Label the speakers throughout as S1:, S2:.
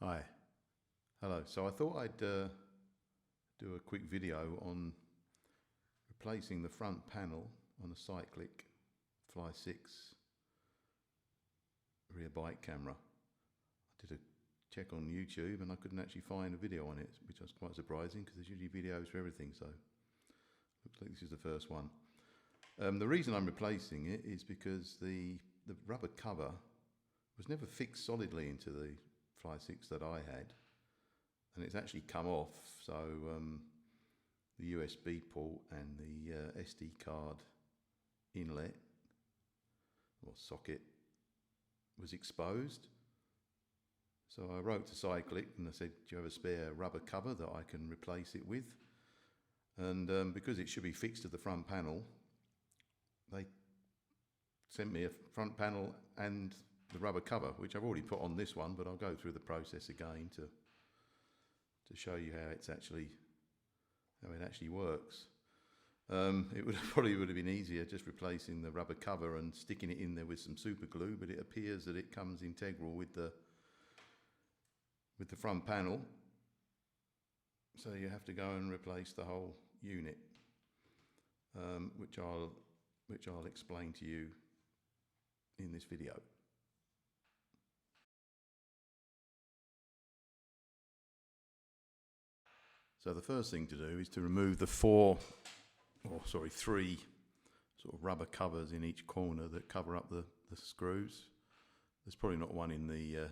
S1: Hi, hello. So I thought I'd do a quick video on replacing the front panel on a Cyliq Fly6 rear bike camera. I did a check on YouTube and I couldn't actually find a video on it, which was quite surprising because there's usually videos for everything, so looks like this is the first one. The reason I'm replacing it is because the rubber cover was never fixed solidly into the Fly6 that I had, and it's actually come off, so the USB port and the SD card inlet or socket was exposed. So I wrote to Cycliq and I said, do you have a spare rubber cover that I can replace it with? And because it should be fixed to the front panel, they sent me a front panel and the rubber cover, which I've already put on this one, but I'll go through the process again to show you how it actually works. It probably would have been easier just replacing the rubber cover and sticking it in there with some super glue, but it appears that it comes integral with the front panel, so you have to go and replace the whole unit, which I'll explain to you in this video. So the first thing to do is to remove the three sort of rubber covers in each corner that cover up the screws. There's probably not one in the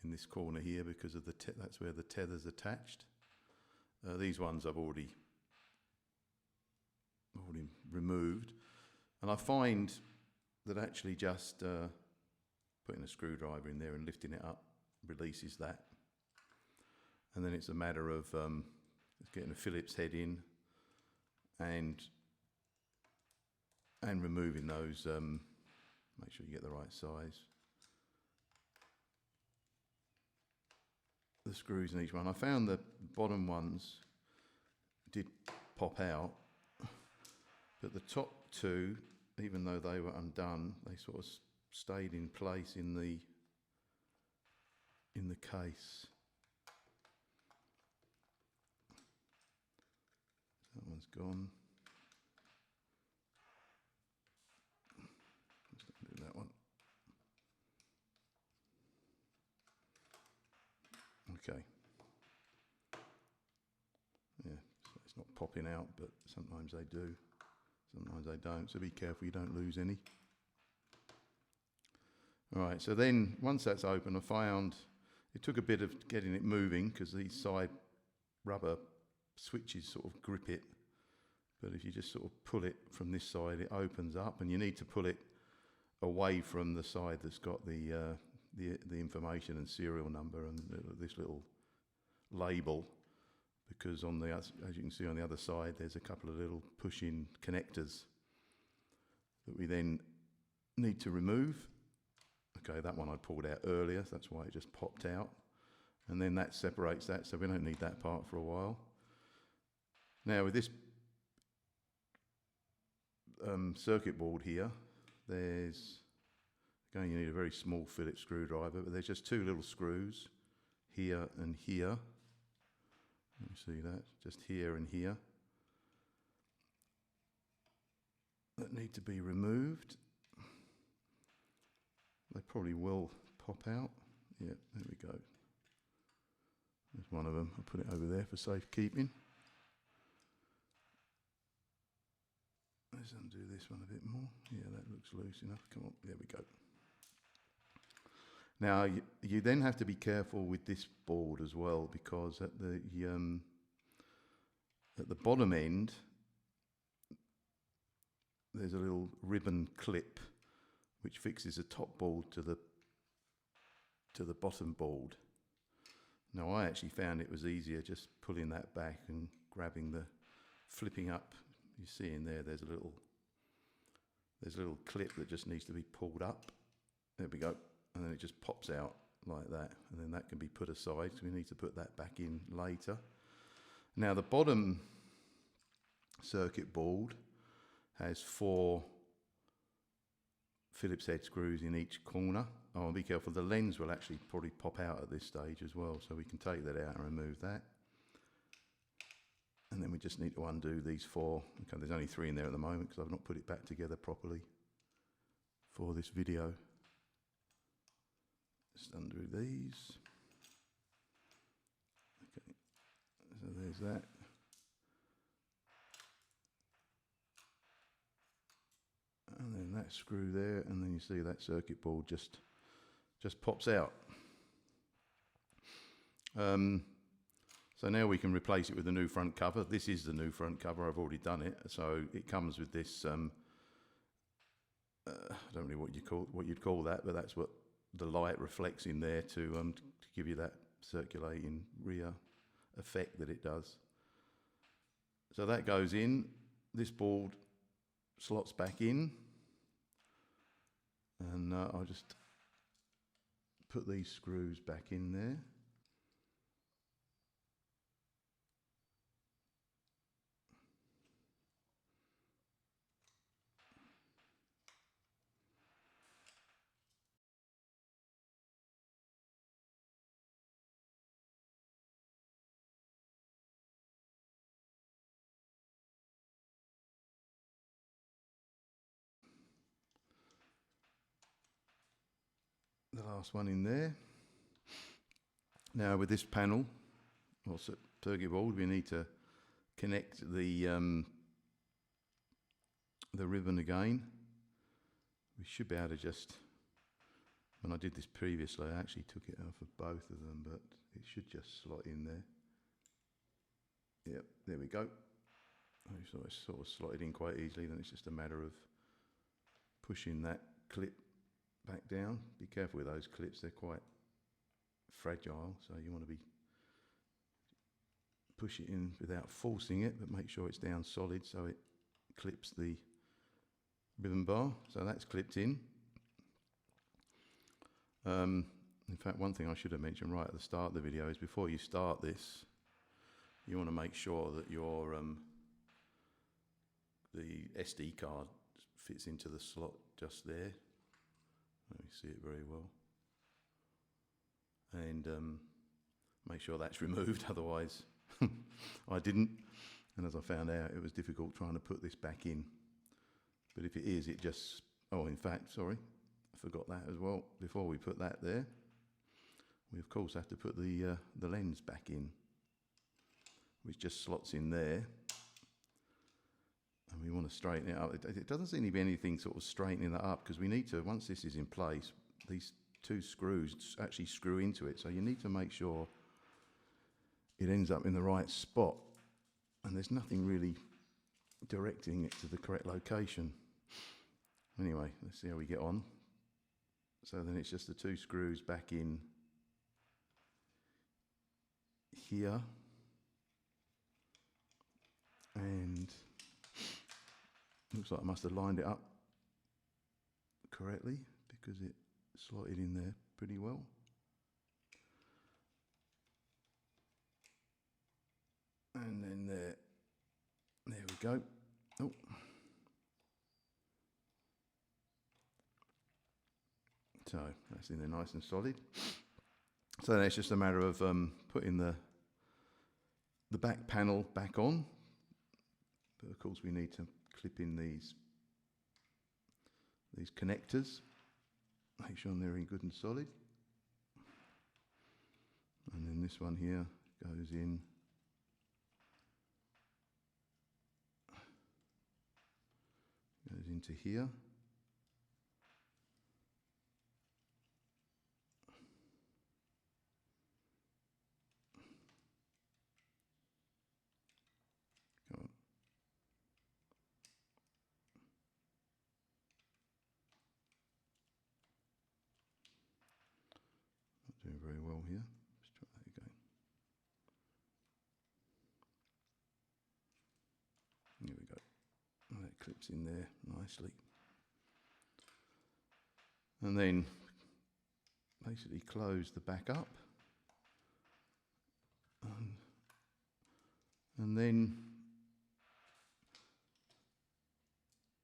S1: in this corner here because of that's where the tether's attached. These ones I've already removed, and I find that actually just putting a screwdriver in there and lifting it up releases that. And then it's a matter of getting a Phillips head in and removing those. Make sure you get the right size. The screws in each one. I found the bottom ones did pop out, but the top two, even though they were undone, they sort of stayed in place in the case. That one's gone. Let's not do that one. Okay. Yeah, so it's not popping out, but sometimes they do. Sometimes they don't, so be careful you don't lose any. All right, so then once that's open, I found it took a bit of getting it moving because these side rubber switches sort of grip it, but if you just sort of pull it from this side, it opens up, and you need to pull it away from the side that's got the information and serial number and this little label, because on the, as you can see on the other side, there's a couple of little push-in connectors that we then need to remove. Okay, that one I pulled out earlier, so that's why it just popped out, and then that separates that, so we don't need that part for a while. Now with this circuit board here, there's, again, you need a very small Phillips screwdriver, but there's just two little screws here and here. Let me see that, just here and here, that need to be removed. They probably will pop out. Yeah, there we go. There's one of them. I'll put it over there for safekeeping. Let's undo this one a bit more. Yeah, that looks loose enough. Come on, there we go. Now, you then have to be careful with this board as well, because at the bottom end, there's a little ribbon clip which fixes the top board to the bottom board. Now, I actually found it was easier just pulling that back and grabbing flipping up. You see in there, there's a little clip that just needs to be pulled up. There we go. And then it just pops out like that. And then that can be put aside, so we need to put that back in later. Now the bottom circuit board has four Phillips head screws in each corner. Oh, and be careful, the lens will actually probably pop out at this stage as well, so we can take that out and remove that. And then we just need to undo these 4. Okay, there's only 3 in there at the moment because I've not put it back together properly for this video. Just undo these. Okay, so there's that. And then that screw there, and then you see that circuit board just pops out. So now we can replace it with a new front cover. This is the new front cover, I've already done it. So it comes with this, I don't know what you'd call that, but that's what the light reflects in there to give you that circulating rear effect that it does. So that goes in, this board slots back in, and I'll just put these screws back in there. The last one in there. Now with this panel, or circuit board, we need to connect the ribbon again. We should be able to just, when I did this previously, I actually took it out of both of them, but it should just slot in there. Yep, there we go. So it's sort of slotted in quite easily, then it's just a matter of pushing that clip back down. Be careful with those clips, they're quite fragile, so you want to push it in without forcing it, but make sure it's down solid so it clips the ribbon bar. So that's clipped in. In fact, one thing I should have mentioned right at the start of the video is before you start this, you want to make sure that your the SD card fits into the slot just there. Let me see it very well. And make sure that's removed, otherwise I didn't. And as I found out, it was difficult trying to put this back in. But if it is, it just, oh, in fact, sorry, I forgot that as well. Before we put that there, we of course have to put the lens back in, which just slots in there. And we want to straighten it up. It doesn't seem to be anything sort of straightening that up, because we need to, once this is in place, these 2 screws actually screw into it. So you need to make sure it ends up in the right spot. And there's nothing really directing it to the correct location. Anyway, let's see how we get on. So then it's just the 2 screws back in here. And looks like I must have lined it up correctly because it slotted in there pretty well. And then there we go. Oh. So that's in there nice and solid. So then it's just a matter of putting the back panel back on. But of course we need to clip in these connectors. Make sure they're in good and solid. And then this one here goes in. Goes into here. Come on. Not doing very well here. Let's try that again. Here we go. And that clips in there nicely. And then basically close the back up. And then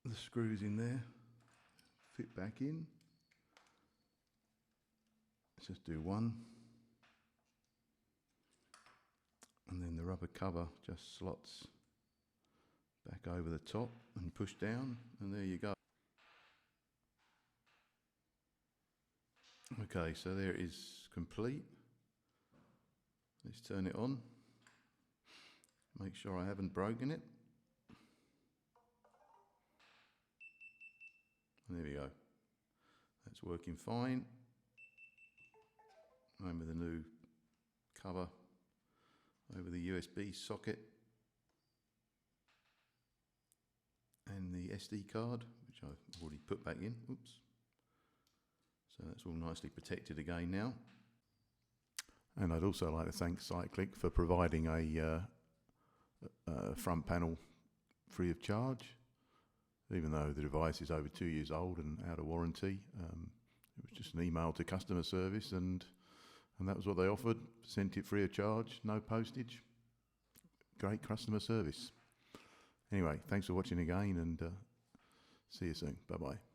S1: the screws in there fit back in. Let's just do one. And then the rubber cover just slots back over the top and push down, and there you go. Okay, so there it is complete. Let's turn it on. Make sure I haven't broken it. And there we go. That's working fine. And with the new cover over the USB socket and the SD card, which I've already put back in. Oops. So that's all nicely protected again now. And I'd also like to thank Cycliq for providing a front panel free of charge. Even though the device is over 2 years old and out of warranty, it was just an email to customer service, and that was what they offered. Sent it free of charge, no postage. Great customer service. Anyway, thanks for watching again, and see you soon. Bye-bye.